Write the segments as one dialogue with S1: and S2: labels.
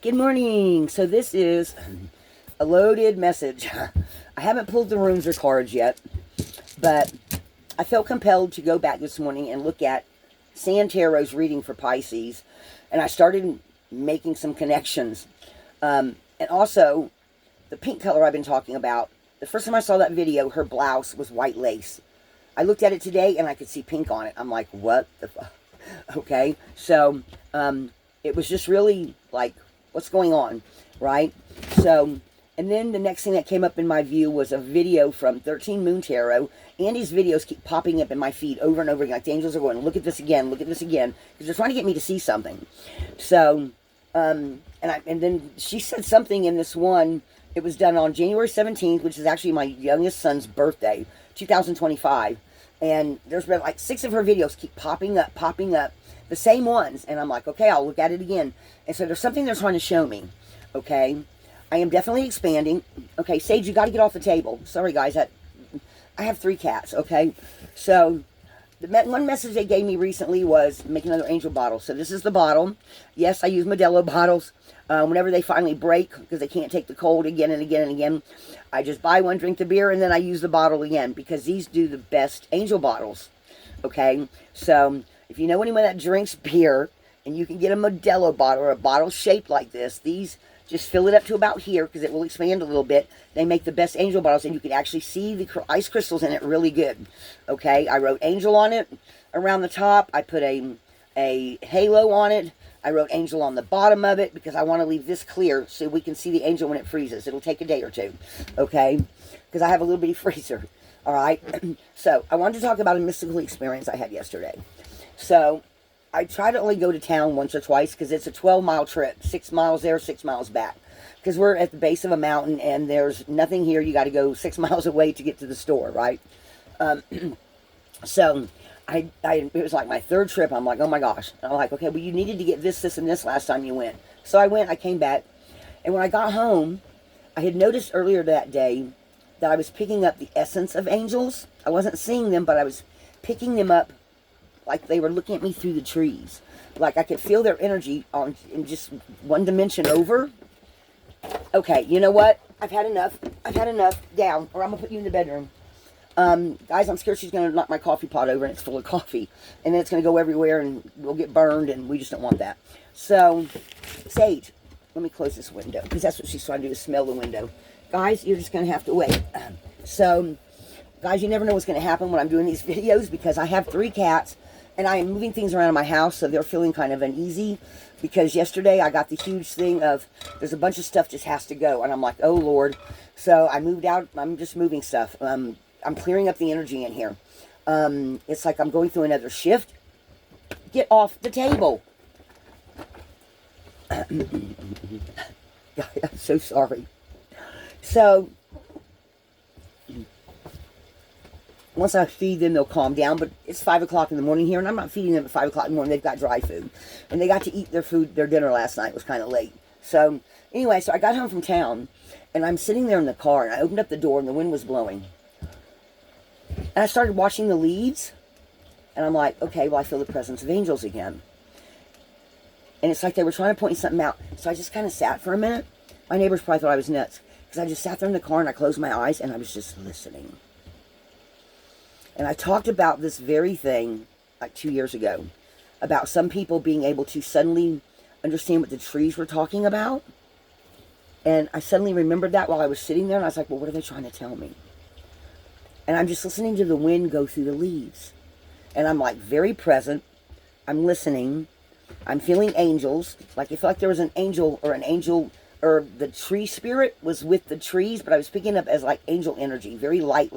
S1: Good morning. So this is a loaded message. I haven't pulled the runes or cards yet, but I felt compelled to go back this morning and look at San Tarot's reading for Pisces, and I started making some connections. And also, the pink color I've been talking about, the first time I saw that video, her blouse was white lace. I looked at it today, and I could see pink on it. I'm like, what the fuck? Okay, so it was just really like, what's going on, right? So, and then the next thing that came up in my view was a video from 13 Moon Tarot. Andy's videos keep popping up in my feed over and over again. Like the angels are going, look at this again, because they're trying to get me to see something. So, and then she said something in this one. It was done on January 17th, which is actually my youngest son's birthday, 2025. And there's been like 6 of her videos keep popping up, the same ones. And I'm like, okay, I'll look at it again. And so there's something they're trying to show me, okay? I am definitely expanding. Okay, Sage, you got to get off the table. Sorry, guys, I have 3 cats, okay? So the one message they gave me recently was make another angel bottle. So this is the bottle. Yes, I use Modelo bottles. Whenever they finally break, because they can't take the cold again and again and again, I just buy one, drink the beer, and then I use the bottle again, because these do the best angel bottles, okay? So if you know anyone that drinks beer, and you can get a Modelo bottle, or a bottle shaped like this, these, just fill it up to about here, because it will expand a little bit. They make the best angel bottles, and you can actually see the ice crystals in it really good, okay? I wrote angel on it around the top. I put a halo on it. I wrote angel on the bottom of it because I want to leave this clear so we can see the angel when it freezes. It'll take a day or two, okay? Because I have a little bitty freezer, all right? So I wanted to talk about a mystical experience I had yesterday. So I try to only go to town once or twice because it's a 12-mile trip, 6 miles there, 6 miles back. Because we're at the base of a mountain and there's nothing here. You got to go 6 miles away to get to the store, right? So it was like my 3rd trip. I'm like, oh my gosh. And I'm like, okay, well, you needed to get this, and this last time you went. So I went, I came back. And when I got home, I had noticed earlier that day that I was picking up the essence of angels. I wasn't seeing them, but I was picking them up like they were looking at me through the trees. Like I could feel their energy in just one dimension over. Okay, you know what? I've had enough. Down, or I'm going to put you in the bedroom. Guys, I'm scared she's going to knock my coffee pot over and it's full of coffee. And then it's going to go everywhere and we'll get burned and we just don't want that. So, Sage, let me close this window because that's what she's trying to do, is smell the window. Guys, you're just going to have to wait. So, guys, you never know what's going to happen when I'm doing these videos because I have 3 cats and I am moving things around in my house, so they're feeling kind of uneasy because yesterday I got the huge thing of there's a bunch of stuff just has to go. And I'm like, oh, Lord. So I moved out. I'm just moving stuff. I'm clearing up the energy in here. It's like I'm going through another shift. Get off the table. I'm so sorry. So, once I feed them, they'll calm down. But it's 5 o'clock in the morning here, and I'm not feeding them at 5 o'clock in the morning. They've got dry food. And they got to eat their dinner last night. It was kind of late. So, anyway, so I got home from town, and I'm sitting there in the car, and I opened up the door, and the wind was blowing. And I started watching the leaves, and I'm like, okay, well, I feel the presence of angels again. And it's like they were trying to point something out. So I just kind of sat for a minute. My neighbors probably thought I was nuts, because I just sat there in the car, and I closed my eyes, and I was just listening. And I talked about this very thing like 2 years ago, about some people being able to suddenly understand what the trees were talking about. And I suddenly remembered that while I was sitting there, and I was like, well, what are they trying to tell me? And I'm just listening to the wind go through the leaves. And I'm like very present. I'm listening. I'm feeling angels. Like it felt like there was an angel, or the tree spirit was with the trees, but I was picking up as like angel energy, very light.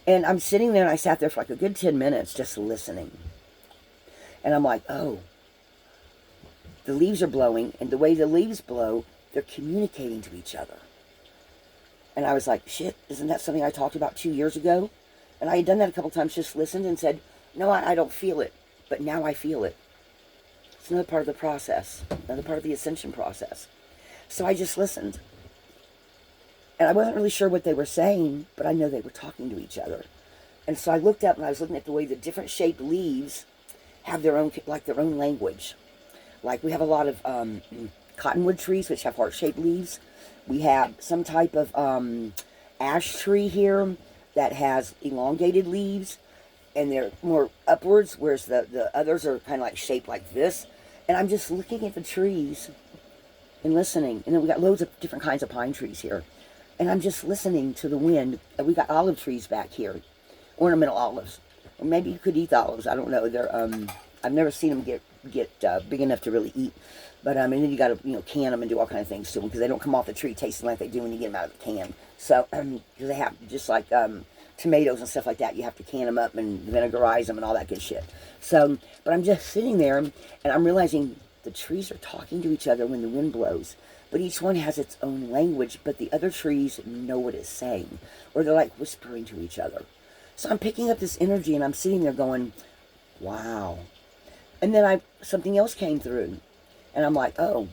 S1: And I'm sitting there, and I sat there for like a good 10 minutes just listening. And I'm like, oh, the leaves are blowing, and the way the leaves blow, they're communicating to each other. And I was like, shit, isn't that something I talked about 2 years ago? And I had done that a couple times, just listened and said, no, I don't feel it. But now I feel it. It's another part of the process, another part of the ascension process. So I just listened. And I wasn't really sure what they were saying, but I know they were talking to each other. And so I looked up, and I was looking at the way the different shaped leaves have their own, like their own language. Like we have a lot of cottonwood trees, which have heart-shaped leaves. We have some type of ash tree here that has elongated leaves, and they're more upwards, whereas the others are kind of like shaped like this. And I'm just looking at the trees and listening. And then we got loads of different kinds of pine trees here. And I'm just listening to the wind. And we got olive trees back here, ornamental olives. Or maybe you could eat the olives. I don't know. They're I've never seen them get big enough to really eat. But and then you got to can them and do all kinds of things to them, because they don't come off the tree tasting like they do when you get them out of the can. So because they have, just like tomatoes and stuff like that, you have to can them up and vinegarize them and all that good shit. So, but I'm just sitting there and I'm realizing the trees are talking to each other when the wind blows, but each one has its own language, but the other trees know what it's saying, or they're like whispering to each other. So I'm picking up this energy and I'm sitting there going, wow. And then something else came through, and I'm like, oh,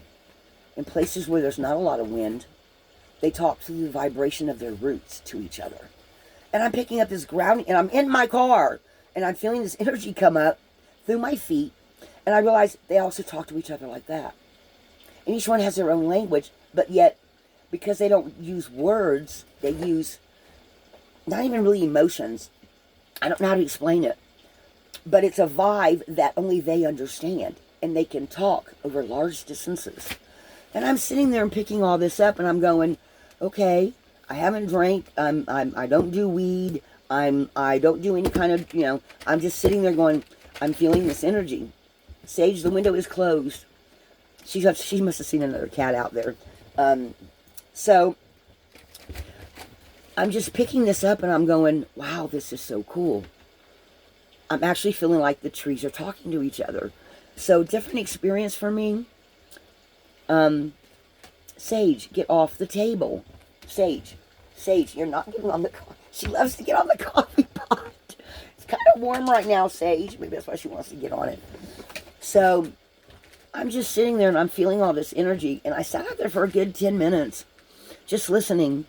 S1: in places where there's not a lot of wind, they talk through the vibration of their roots to each other. And I'm picking up this grounding, and I'm in my car, and I'm feeling this energy come up through my feet, and I realize they also talk to each other like that. And each one has their own language, but yet, because they don't use words, they use not even really emotions. I don't know how to explain it, but it's a vibe that only they understand, and they can talk over large distances. And I'm sitting there and picking all this up, and I'm going, okay, I haven't drank, I don't do weed, I don't do any kind of, I'm just sitting there going, I'm feeling this energy. Sage, the window is closed. She must have seen another cat out there. So I'm just picking this up and I'm going, wow, this is so cool. I'm actually feeling like the trees are talking to each other. So different experience for me. Sage, get off the table. Sage, you're not getting on the coffee. She loves to get on the coffee pot. It's kind of warm right now, Sage. Maybe that's why she wants to get on it. So I'm just sitting there and I'm feeling all this energy. And I sat out there for a good 10 minutes just listening.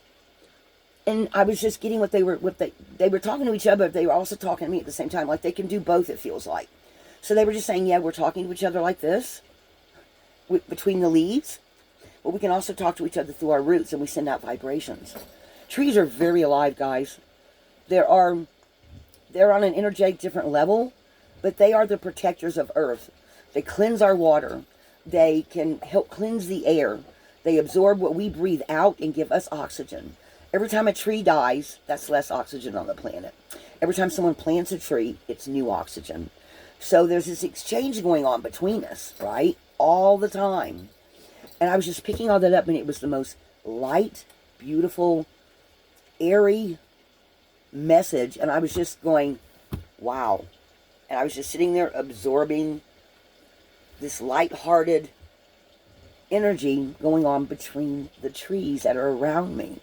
S1: And I was just getting what they were talking to each other, but they were also talking to me at the same time. Like they can do both, it feels like. So they were just saying, yeah, we're talking to each other like this, between the leaves. But we can also talk to each other through our roots, and we send out vibrations. Trees are very alive, guys. They're on an energetic different level, but they are the protectors of Earth. They cleanse our water. They can help cleanse the air. They absorb what we breathe out and give us oxygen. Every time a tree dies, that's less oxygen on the planet. Every time someone plants a tree, it's new oxygen. So there's this exchange going on between us, right? All the time. And I was just picking all that up, and it was the most light, beautiful, airy message. And I was just going, wow. And I was just sitting there absorbing this light-hearted energy going on between the trees that are around me.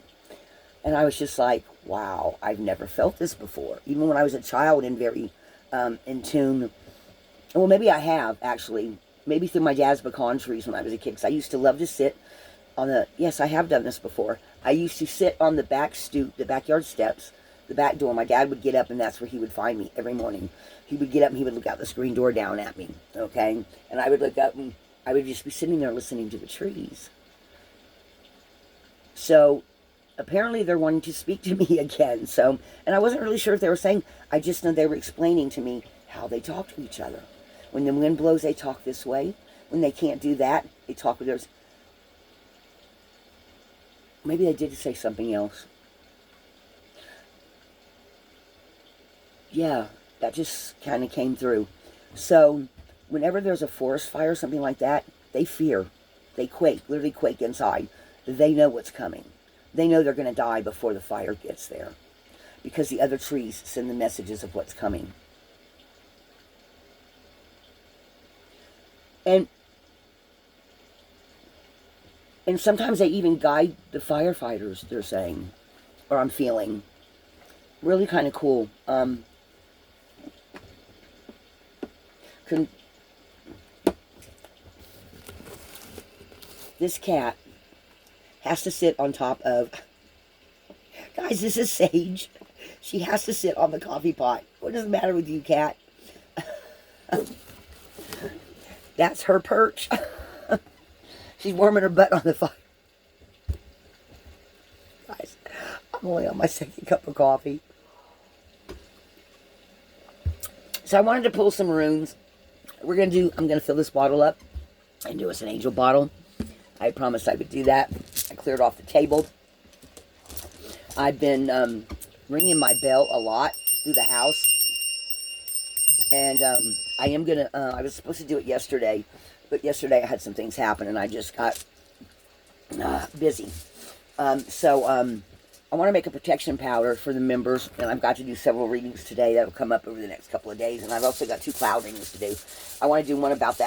S1: And I was just like, wow, I've never felt this before. Even when I was a child and very in tune. Well, maybe I have, actually. Maybe through my dad's pecan trees when I was a kid. Because I used to love to sit on the... Yes, I have done this before. I used to sit on the back stoop, the backyard steps, the back door. My dad would get up, and that's where he would find me every morning. He would get up, and he would look out the screen door down at me. Okay? And I would look up, and I would just be sitting there listening to the trees. So... apparently they're wanting to speak to me again. So, and I wasn't really sure if they were saying, I just know they were explaining to me how they talk to each other. When the wind blows, they talk this way. When they can't do that, they talk with theirs. Maybe they did say something else. Yeah, that just kind of came through. So, whenever there's a forest fire or something like that, they fear. They quake, literally quake inside. They know what's coming. They know they're going to die before the fire gets there, because the other trees send the messages of what's coming. And sometimes they even guide the firefighters, they're saying, or I'm feeling. Really kind of cool. This cat has to sit on top of... Guys, this is Sage. She has to sit on the coffee pot. What does the matter with you, cat? That's her perch. She's warming her butt on the fire. Guys, I'm only on my second cup of coffee. So I wanted to pull some runes. I'm going to fill this bottle up and do us an angel bottle. I promised I would do that. I cleared off the table. I've been ringing my bell a lot through the house. And I am going to, I was supposed to do it yesterday, but yesterday I had some things happen and I just got busy. So I want to make a protection powder for the members, and I've got to do several readings today that will come up over the next couple of days, and I've also got 2 cloud readings to do. I want to do one about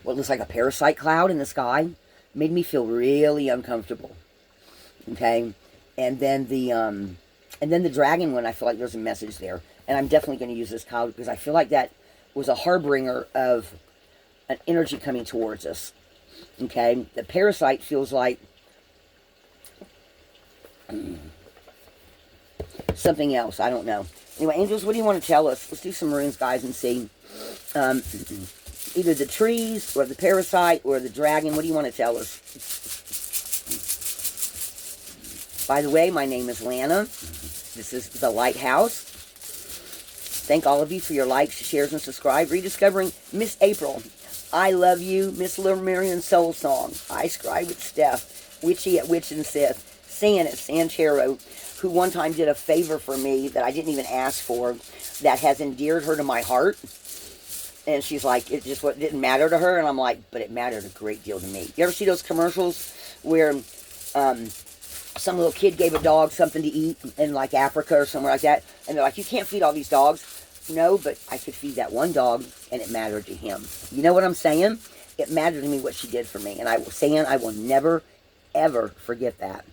S1: what looks like a parasite cloud in the sky. Made me feel really uncomfortable. Okay, and then the dragon one, I feel like there's a message there, and I'm definitely going to use this cloud because I feel like that was a harbinger of an energy coming towards us. Okay, the parasite feels like something else. I don't know. Anyway, angels, what do you want to tell us? Let's do some runes, guys, and see. Either the trees, or the parasite, or the dragon. What do you want to tell us? By the way, my name is Lana. This is The Lighthouse. Thank all of you for your likes, shares, and subscribe. Rediscovering Miss April. I Love You, Miss Lemurian Soul Song, I Scribe with Steph, Witchy at Witch and Sith, San at Sanchero, who one time did a favor for me that I didn't even ask for, that has endeared her to my heart. And she's like, it just didn't matter to her. And I'm like, but it mattered a great deal to me. You ever see those commercials where some little kid gave a dog something to eat in like Africa or somewhere like that? And they're like, you can't feed all these dogs. No, but I could feed that one dog, and it mattered to him. You know what I'm saying? It mattered to me what she did for me. And I will never, ever forget that.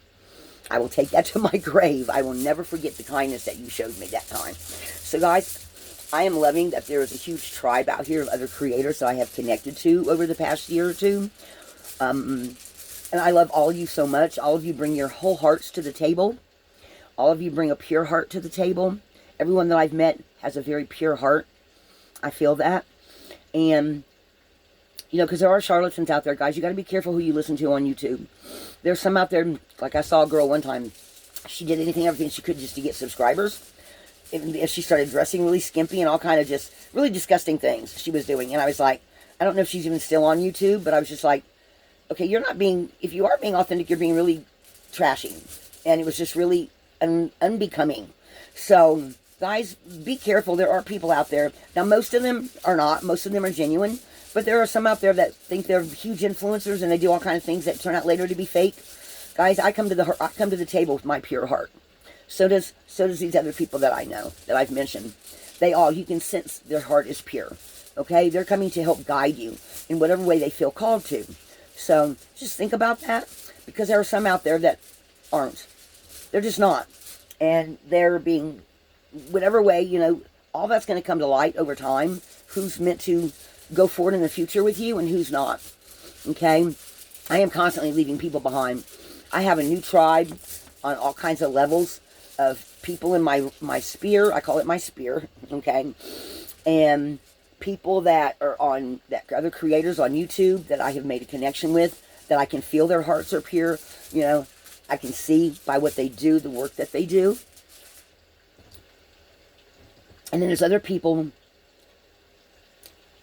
S1: I will take that to my grave. I will never forget the kindness that you showed me that time. So, guys, I am loving that there is a huge tribe out here of other creators that I have connected to over the past year or two. And I love all of you so much. All of you bring your whole hearts to the table. All of you bring a pure heart to the table. Everyone that I've met has a very pure heart. I feel that. And, you know, because there are charlatans out there, guys. You got to be careful who you listen to on YouTube. There's some out there, like I saw a girl one time. She did everything she could just to get subscribers. And she started dressing really skimpy and all kind of just really disgusting things she was doing. And I was like, I don't know if she's even still on YouTube, but I was just like, okay, if you are being authentic, you're being really trashy. And it was just really unbecoming. So, guys, be careful. There are people out there. Now, most of them are not. Most of them are genuine. But there are some out there that think they're huge influencers and they do all kinds of things that turn out later to be fake. Guys, I come to the table with my pure heart. So does these other people that I know, that I've mentioned. You can sense their heart is pure. Okay? They're coming to help guide you in whatever way they feel called to. So, just think about that. Because there are some out there that aren't. They're just not. And they're being, whatever way, you know, all that's going to come to light over time. Who's meant to go forward in the future with you and who's not. Okay? I am constantly leaving people behind. I have a new tribe on all kinds of levels of people in my sphere. I call it my sphere. Okay? And people that are other creators on YouTube that I have made a connection with, that I can feel their hearts are pure. You know, I can see by what they do, the work that they do. And then there's other people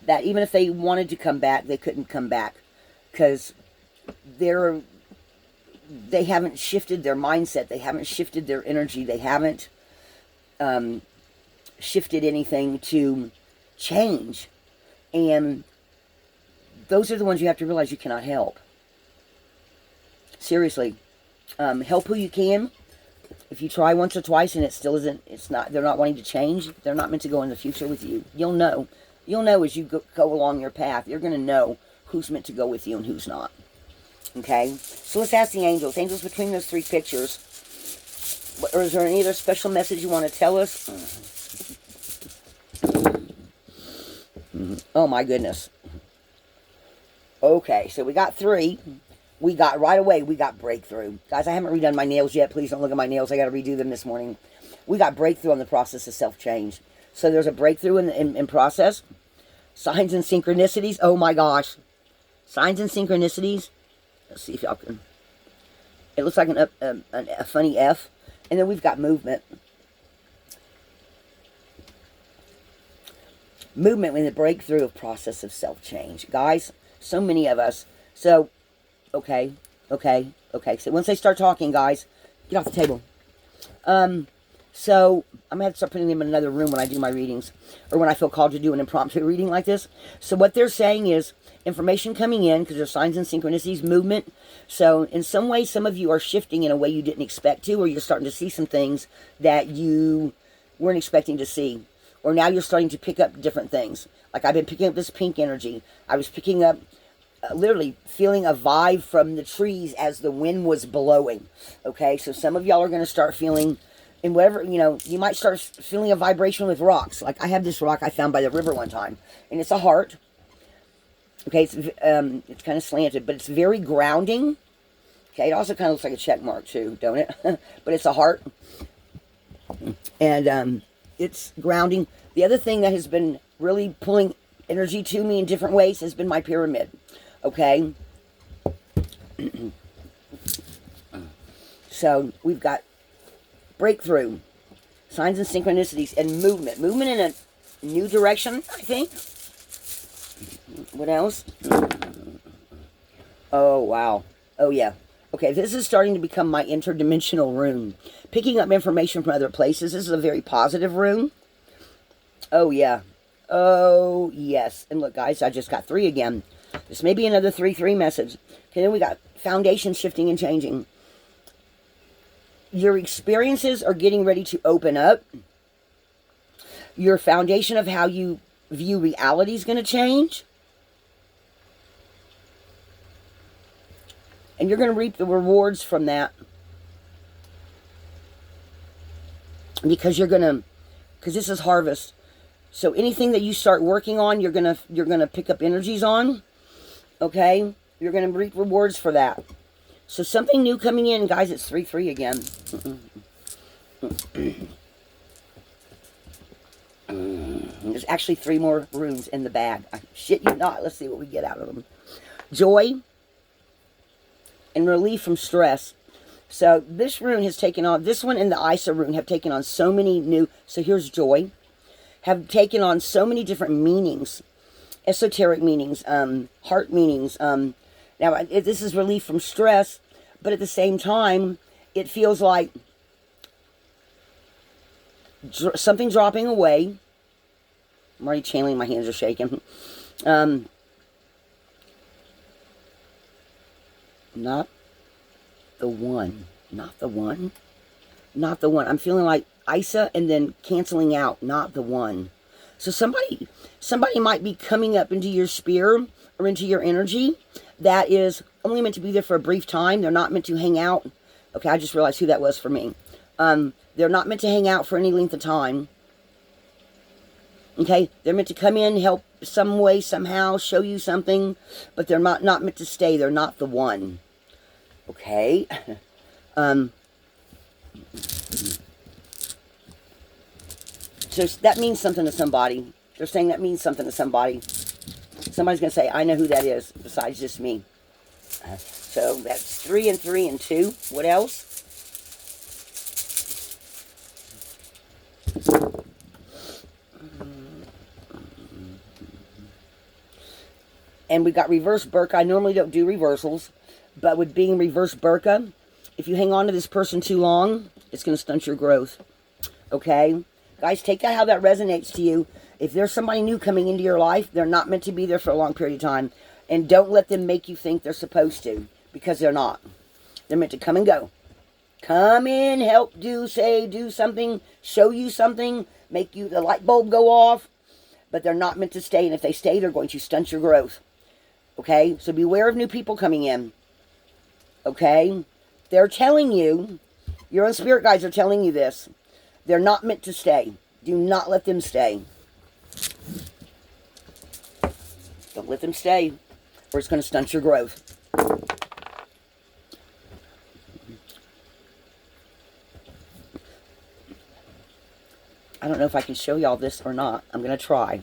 S1: that even if they wanted to come back, they couldn't come back because they haven't shifted their mindset. They haven't shifted their energy. They haven't shifted anything to change. And those are the ones you have to realize you cannot help. Seriously. Help who you can. If you try once or twice and it still isn't, they're not wanting to change, they're not meant to go in the future with you. You'll know. You'll know as you go along your path. You're going to know who's meant to go with you and who's not. Okay? So let's ask the angels. Angels, between those 3 pictures, or is there any other special message you want to tell us? Oh my goodness. Okay, so we got 3. We got breakthrough. Guys, I haven't redone my nails yet. Please don't look at my nails. I got to redo them this morning. We got breakthrough on the process of self-change. So there's a breakthrough in process. Signs and synchronicities. Oh my gosh. Signs and synchronicities. Let's see if y'all can. It looks like a funny F. And then we've got movement. Movement in the breakthrough of process of self-change. Guys, so many of us. So, okay. So once they start talking, guys, get off the table. So I'm going to have to start putting them in another room when I do my readings. Or when I feel called to do an impromptu reading like this. So what they're saying is information coming in, because there's signs and synchronicities, movement. So in some way, some of you are shifting in a way you didn't expect to, or you're starting to see some things that you weren't expecting to see. Or now you're starting to pick up different things. Like I've been picking up this pink energy. I was picking up, literally feeling a vibe from the trees as the wind was blowing. Okay, so some of y'all are going to start feeling, and whatever, you know, you might start feeling a vibration with rocks. Like I have this rock I found by the river one time, and it's a heart. Okay, it's kind of slanted, but it's very grounding. Okay, it also kind of looks like a check mark too, don't it? But it's a heart. And it's grounding. The other thing that has been really pulling energy to me in different ways has been my pyramid. Okay? So, we've got breakthrough, signs and synchronicities, and movement. Movement in a new direction, I think. What else? Oh, wow. Oh, yeah. Okay, this is starting to become my interdimensional rune. Picking up information from other places. This is a very positive rune. Oh, yeah. Oh, yes. And look, guys, I just got 3 again. This may be another 3-3 message. Okay, then we got foundation shifting and changing. Your experiences are getting ready to open up. Your foundation of how you view reality is going to change. And you're going to reap the rewards from that. Because because this is harvest. So anything that you start working on, you're gonna pick up energies on. Okay? You're going to reap rewards for that. So something new coming in, guys, it's 3-3 again. There's actually 3 more runes in the bag. I shit you not. Let's see what we get out of them. Joy and relief from stress. So this rune has taken on, this one and the Isa rune have taken on so many new, so here's joy, have taken on so many different meanings, esoteric meanings, heart meanings. Now, this is relief from stress, but at the same time, it feels like something dropping away. I'm already channeling, my hands are shaking. Not the one. Not the one. Not the one. I'm feeling like Isa and then canceling out. Not the one. So somebody might be coming up into your sphere or into your energy that is only meant to be there for a brief time. They're not meant to hang out. Okay, I just realized who that was for me. They're not meant to hang out for any length of time. Okay, they're meant to come in, help some way, somehow, show you something, but they're not meant to stay. They're not the one. Okay. So that means something to somebody. They're saying that means something to somebody. Somebody's going to say, I know who that is, besides just me. So that's 3 and 3 and 2. What else? And we got reverse Burka. I normally don't do reversals, but with being reverse Burka, if you hang on to this person too long, it's going to stunt your growth. Okay? Guys, take that how that resonates to you. If there's somebody new coming into your life, they're not meant to be there for a long period of time. And don't let them make you think they're supposed to, because they're not. They're meant to come and go. Come in, help, do something, show you something, make you the light bulb go off, but they're not meant to stay. And if they stay, they're going to stunt your growth. Okay? So beware of new people coming in. Okay? They're telling you, your own spirit guides are telling you this. They're not meant to stay. Do not let them stay. Don't let them stay, or it's going to stunt your growth. I don't know if I can show y'all this or not. I'm going to try.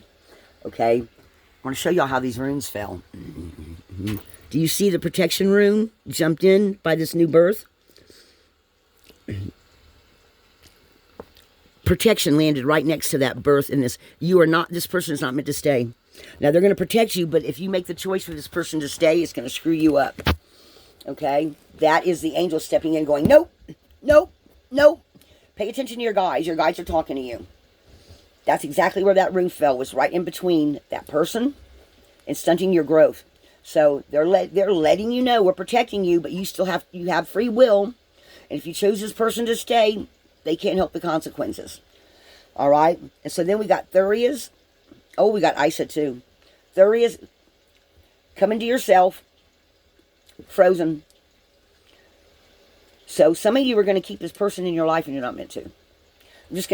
S1: Okay? I want to show y'all how these runes fell. Do you see the protection rune jumped in by this new birth? Protection landed right next to that birth in this. You are not, this person is not meant to stay. Now, they're going to protect you, but if you make the choice for this person to stay, it's going to screw you up. Okay? That is the angel stepping in going, nope, nope, nope. Pay attention to your guides. Your guides are talking to you. That's exactly where that rune fell, was right in between that person and stunting your growth. So they're letting you know we're protecting you, but you still have free will. And if you choose this person to stay, they can't help the consequences. All right? And so then we got Thurias. Oh, we got Isa too. Thurias, coming to yourself, frozen. So some of you are going to keep this person in your life and you're not meant to.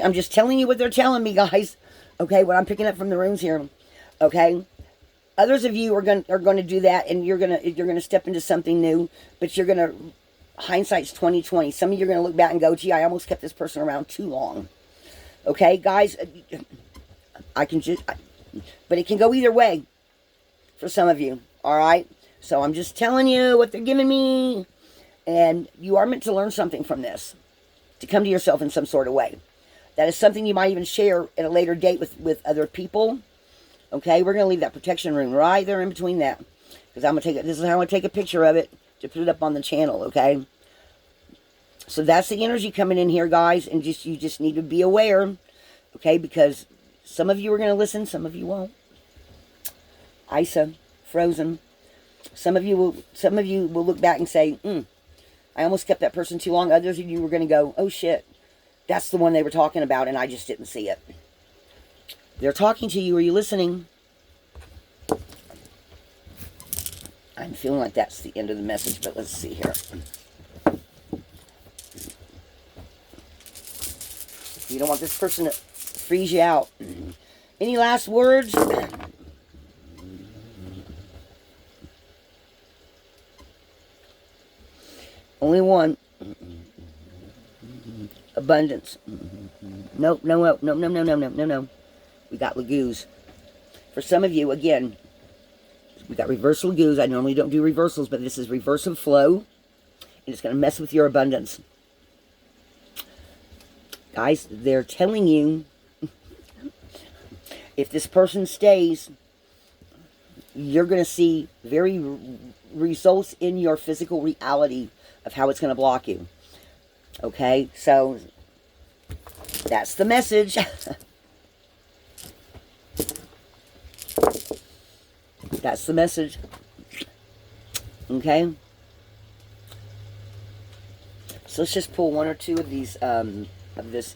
S1: I'm just telling you what they're telling me, guys. Okay, what I'm picking up from the runes here. Okay? Others of you are going to do that, and you're going to step into something new, but you're going to, hindsight's 20/20. Some of you are going to look back and go, gee, I almost kept this person around too long. Okay, guys, but it can go either way for some of you. All right? So I'm just telling you what they're giving me, and you are meant to learn something from this, to come to yourself in some sort of way. That is something you might even share at a later date with other people. Okay, we're going to leave that protection rune right there in between that. Because I'm going to this is how I'm going to take a picture of it to put it up on the channel, okay? So that's the energy coming in here, guys. And you just need to be aware, okay? Because some of you are going to listen, some of you won't. Isa, frozen. Some of you will look back and say, I almost kept that person too long. Others of you were going to go, oh shit, that's the one they were talking about and I just didn't see it. They're talking to you. Are you listening? I'm feeling like that's the end of the message, but let's see here. You don't want this person to freeze you out. Any last words? Only one. Abundance. Nope, no. We got Lagoos. For some of you, again, we got reversal Lagoos. I normally don't do reversals, but this is reverse of flow. And it's going to mess with your abundance. Guys, they're telling you, if this person stays, you're going to see very results in your physical reality of how it's going to block you. Okay, so that's the message. That's the message. Okay, so let's just pull one or two of these of this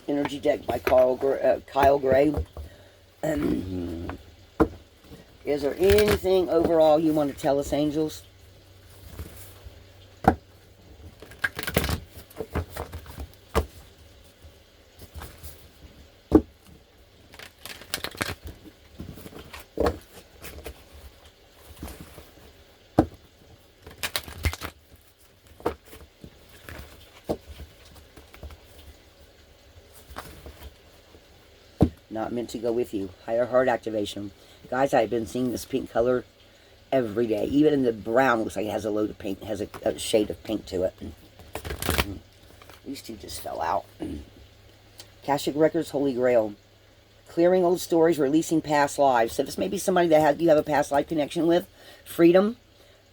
S1: energy deck by Kyle Gray. Is there anything overall you want to tell us, angels? Not meant to go with you. Higher heart activation. Guys, I've been seeing this pink color every day. Even in the brown, looks like it has a load of pink, has a shade of pink to it. These two just fell out. Akashic Records, Holy Grail. Clearing old stories, releasing past lives. So this may be somebody that you have a past life connection with. Freedom.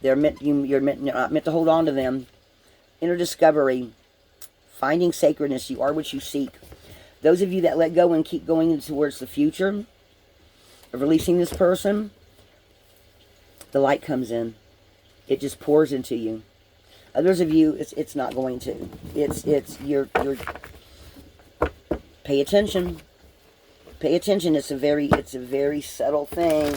S1: You're not meant to hold on to them. Inner discovery. Finding sacredness. You are what you seek. Those of you that let go and keep going towards the future of releasing this person, the light comes in. It just pours into you. Others of you, it's not going to. You're pay attention. Pay attention. It's a very subtle thing.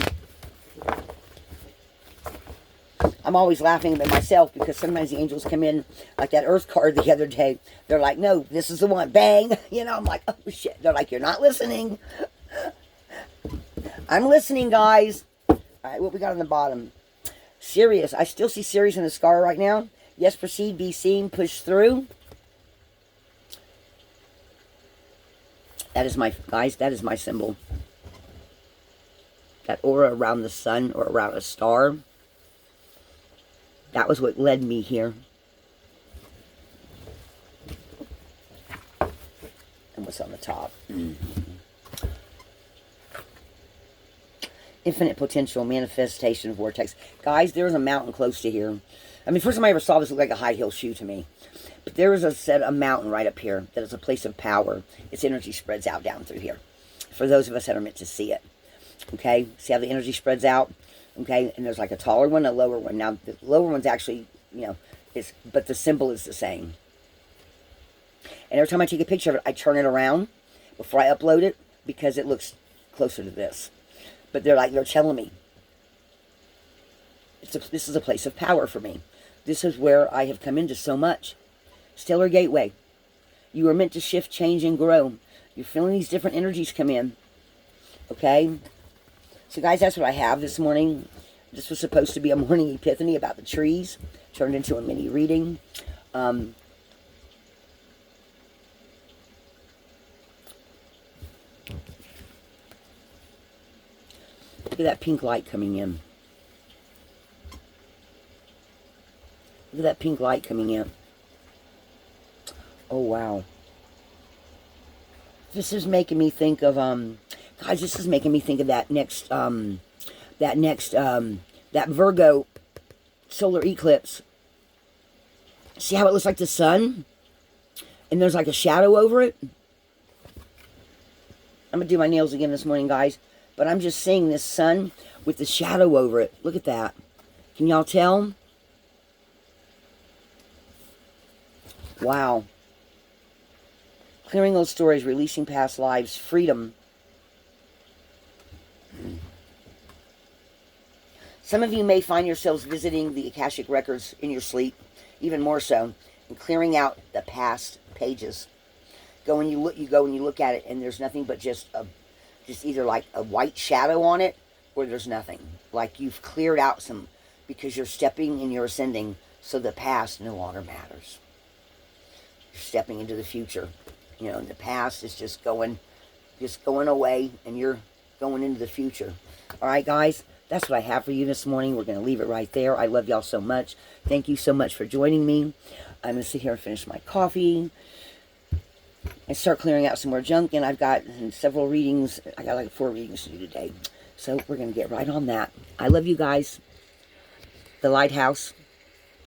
S1: I'm always laughing at myself because sometimes the angels come in, like that Earth card the other day. They're like, no, this is the one. Bang. You know, I'm like, oh, shit. They're like, you're not listening. I'm listening, guys. All right, what we got on the bottom? Sirius. I still see Sirius in the scar right now. Yes, proceed, be seen, push through. That is my, guys, that is my symbol. That aura around the sun or around a star. That was what led me here. And what's on the top? Infinite potential manifestation vortex. Guys, there's a mountain close to here. I mean, first time I ever saw this, looked like a high heel shoe to me. But there is a mountain right up here that is a place of power. Its energy spreads out down through here. For those of us that are meant to see it. Okay? See how the energy spreads out? Okay? And there's like a taller one, a lower one. Now, the lower one's actually, you know, but the symbol is the same. And every time I take a picture of it, I turn it around before I upload it because it looks closer to this. But they're telling me, this is a place of power for me. This is where I have come into so much. Stellar Gateway. You are meant to shift, change, and grow. You're feeling these different energies come in. Okay? So guys, that's what I have this morning. This was supposed to be a morning epiphany about the trees. Turned into a mini reading. Look at that pink light coming in. Look at that pink light coming in. Oh, wow. This is making me think of, guys, this is making me think of that that Virgo solar eclipse. See how it looks like the sun? And there's like a shadow over it? I'm going to do my nails again this morning, guys. But I'm just seeing this sun with the shadow over it. Look at that. Can y'all tell? Wow. Clearing those stories, releasing past lives, freedom. Some of you may find yourselves visiting the Akashic Records in your sleep, even more so, and clearing out the past pages. You go and you look at it, and there's nothing but just either like a white shadow on it, or there's nothing. Like you've cleared out some, because you're stepping and you're ascending, so the past no longer matters. You're stepping into the future. You know, the past is just going away, and you're going into the future. All right, guys, that's what I have for you this morning. We're going to leave it right there. I love y'all so much. Thank you so much for joining me. I'm going to sit here and finish my coffee and start clearing out some more junk. And I've got several readings. I got like 4 readings to do today. So we're going to get right on that. I love you guys. The Lighthouse.